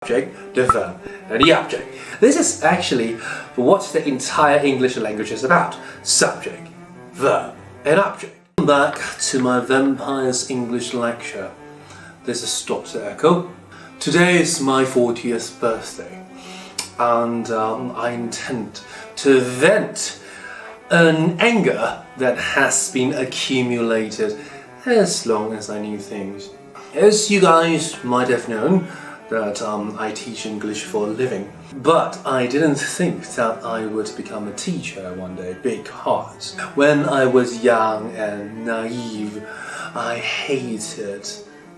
subject, the verb, and the object. This is actually what the entire English language is about. Subject, verb, and object. Welcome back to my Vampires English lecture. This is Dr. Echo. Today is my 40th birthday, and I intend to vent an anger that has been accumulated as long as I knew things. As you guys might have known, that I teach English for a living. But I didn't think that I would become a teacher one day, because when I was young and naive, I hated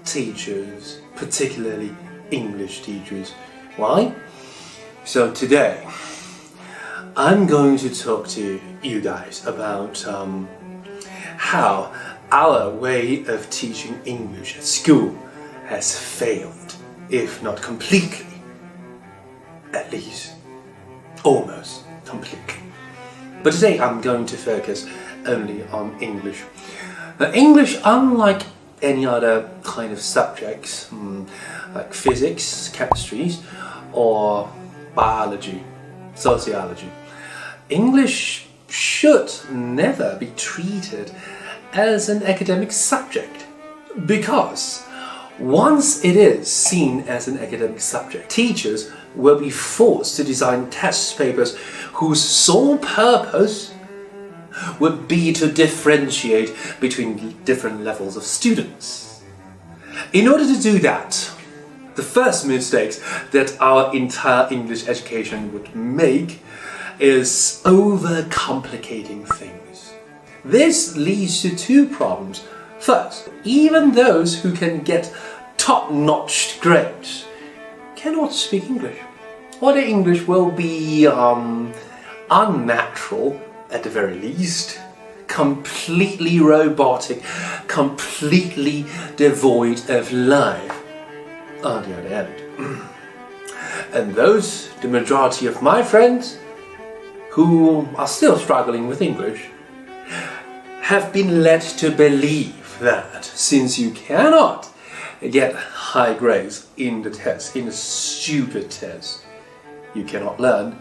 teachers, particularly English teachers. Why? So today, I'm going to talk to you guys about how our way of teaching English at school has failed. If not completely, at least almost completely. But today I'm going to focus only on English. Now, English, unlike any other kind of subjects, like physics, chemistry, or biology, sociology, English should never be treated as an academic subject, because once it is seen as an academic subject, teachers will be forced to design test papers whose sole purpose would be to differentiate between different levels of students. In order to do that, the first mistake that our entire English education would make is overcomplicating things. This leads to two problems. First, even those who can get top-notch grades cannot speak English, or their English will be unnatural at the very least, completely robotic, completely devoid of life on the other end. And those, the majority of my friends who are still struggling with English, have been led to believe that since you cannot get high grades in the test, in a stupid test, you cannot learn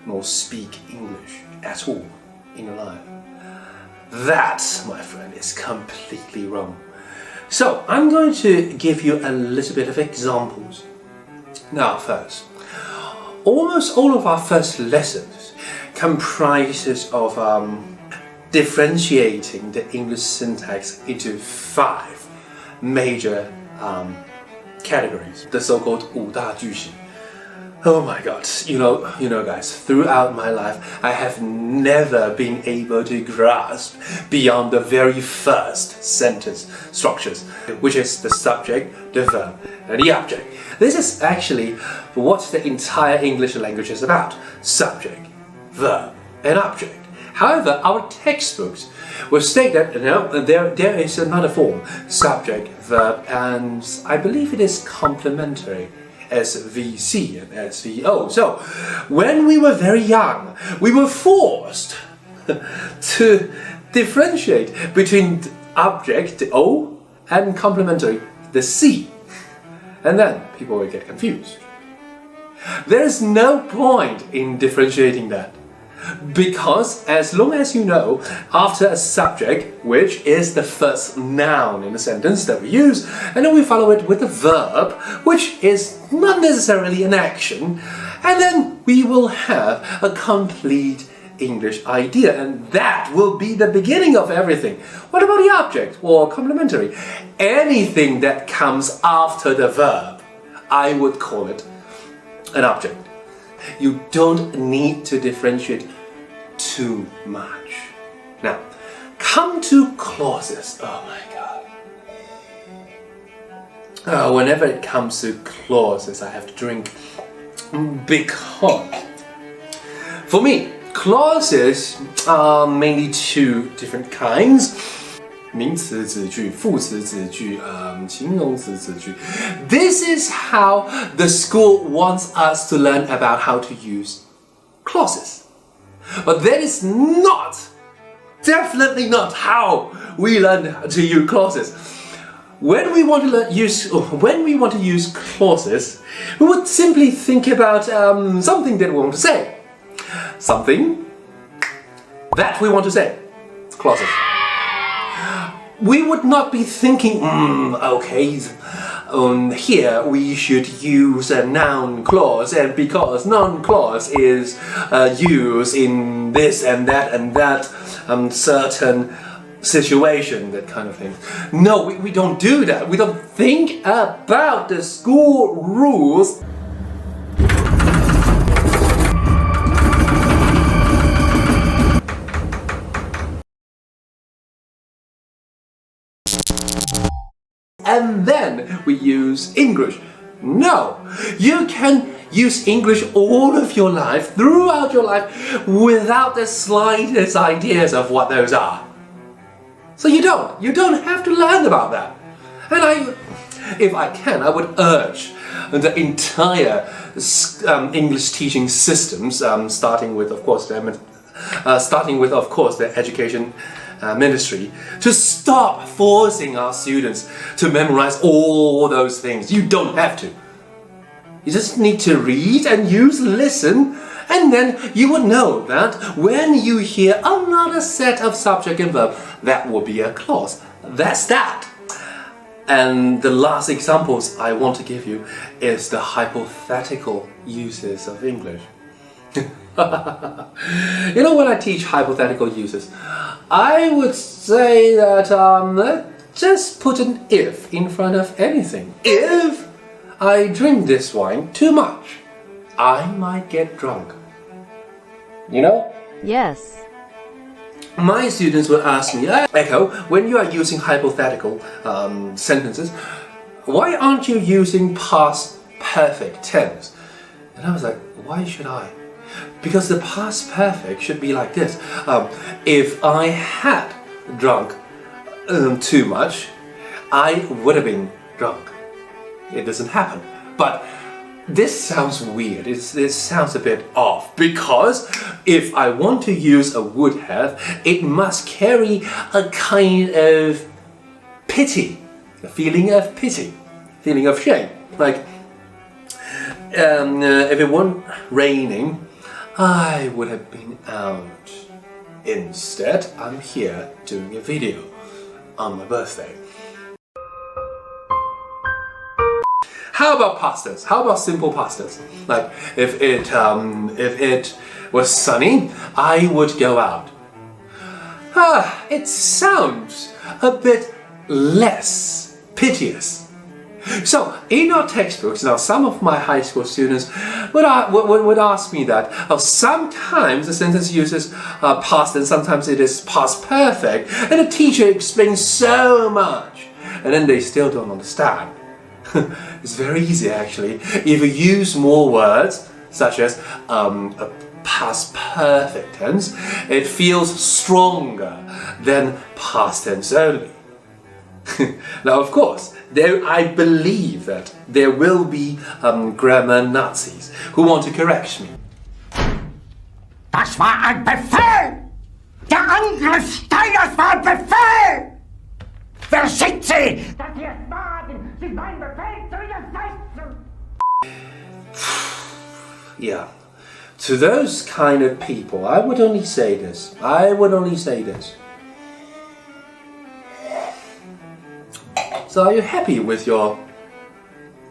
nor speak English at all in your life. That, my friend, is completely wrong. So I'm going to give you a little bit of examples. Now first, almost all of our first lessons comprises of differentiating the English syntax into 5 major categories, the so-called 5大句型. Oh my god, you know guys, throughout my life I have never been able to grasp beyond the very first sentence structures, which is the subject, the verb, and the object. This is actually what the entire English language is about. Subject, verb, and object. However, our textbooks will state that there is another form, subject, verb, and I believe it is complementary, SVC and SVO. So, when we were very young, we were forced to differentiate between the object, the O, and complementary, the C. And then people will get confused. There is no point in differentiating that, because as long as you know, after a subject, which is the first noun in a sentence that we use, and then we follow it with a verb, which is not necessarily an action, and then we will have a complete English idea, and that will be the beginning of everything. What about the object or complementary? Anything that comes after the verb, I would call it an object. You don't need to differentiate too much. Now, come to clauses. Oh my god. Whenever it comes to clauses, I have to drink, because for me, clauses are mainly 2 different kinds. 名词子句, 副词子句, 形容词子句. This is how the school wants us to learn about how to use clauses. But that is definitely not how we learn to use clauses. when we want to use clauses, we would simply think about something that we want to say. Something that we want to say. Clauses. We would not be thinking, okay, here we should use a noun clause, and because noun clause is used in this and that certain situation, that kind of thing. No, we don't do that. We don't think about the school rules. And then we use English. No, you can use English all of your life, throughout your life, without the slightest ideas of what those are. So you don't have to learn about that. And if I can, I would urge the entire English teaching systems, starting with, of course, the education ministry, to stop forcing our students to memorize all those things. You don't have to. You just need to read and listen, and then you will know that when you hear another set of subject and verb, that will be a clause. That's that. And the last examples I want to give you is the hypothetical uses of English. You know, when I teach hypothetical uses, I would say that just put an if in front of anything. If I drink this wine too much, I might get drunk. You know? Yes. My students would ask me, Echo, when you are using hypothetical sentences, why aren't you using past perfect tense? And I was like, why should I? Because the past perfect should be like this. If I had drunk too much, I would have been drunk. It doesn't happen. But this sounds weird. This sounds a bit off. Because if I want to use a would have, it must carry a kind of pity. A feeling of pity. Feeling of shame. Like, if it weren't raining, I would have been out. Instead, I'm here doing a video on my birthday. How about past tense? How about simple past tense? Like, if it was sunny, I would go out. It sounds a bit less piteous. So, in our textbooks, now some of my high school students would ask me that sometimes the sentence uses past and sometimes it is past perfect, and the teacher explains so much, and then they still don't understand. It's very easy actually. If you use more words, such as a past perfect tense, it feels stronger than past tense only. Now, of course, I believe that there will be grammar Nazis who want to correct me. Das war ein Befehl! Der Angriff Steiners war ein Befehl! Wer schickt Sie, dass Sie es wagen, sich meinen Befehl zu widersetzen? Yeah. To those kind of people, I would only say this. So are you happy with your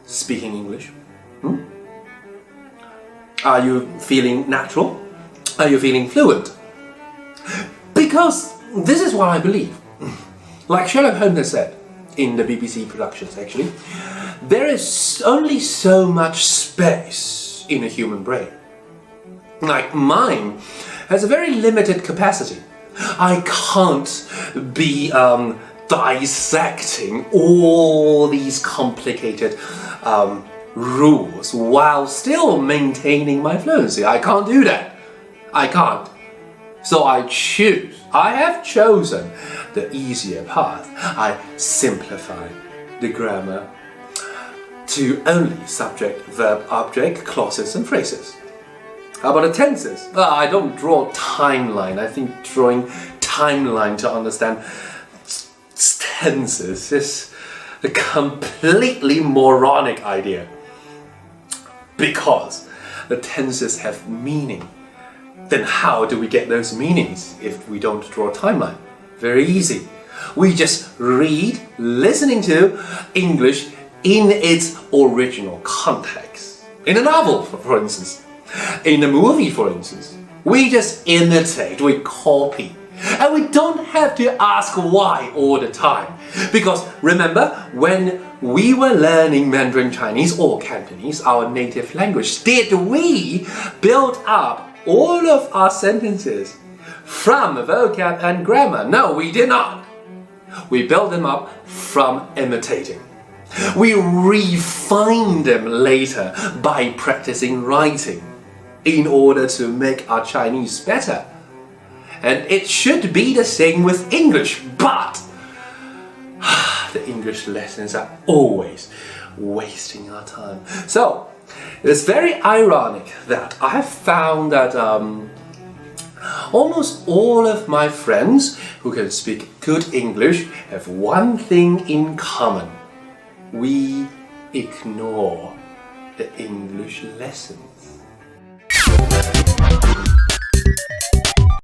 speaking English? Are you feeling natural? Are you feeling fluent? Because this is what I believe. Like Sherlock Holmes has said in the BBC productions, actually, there is only so much space in a human brain. Like mine has a very limited capacity. I can't be dissecting all these complicated rules while still maintaining my fluency. I can't do that. I can't. So I have chosen the easier path. I simplify the grammar to only subject, verb, object, clauses and phrases. How about the tenses? I don't draw timeline. I think drawing timeline to understand tenses is A completely moronic idea. Because the tenses have meaning. Then how do we get those meanings if we don't draw a timeline? Very easy. We just read, listening to English in its original context. In a novel, for instance. In a movie, for instance. We just imitate, we copy. And we don't have to ask why all the time. Because remember, when we were learning Mandarin Chinese or Cantonese, our native language, did we build up all of our sentences from vocab and grammar? No, we did not. We built them up from imitating. We refined them later by practicing writing in order to make our Chinese better. And it should be the same with English, but the English lessons are always wasting our time. So, it's very ironic that I have found that almost all of my friends who can speak good English have one thing in common. We ignore the English lessons.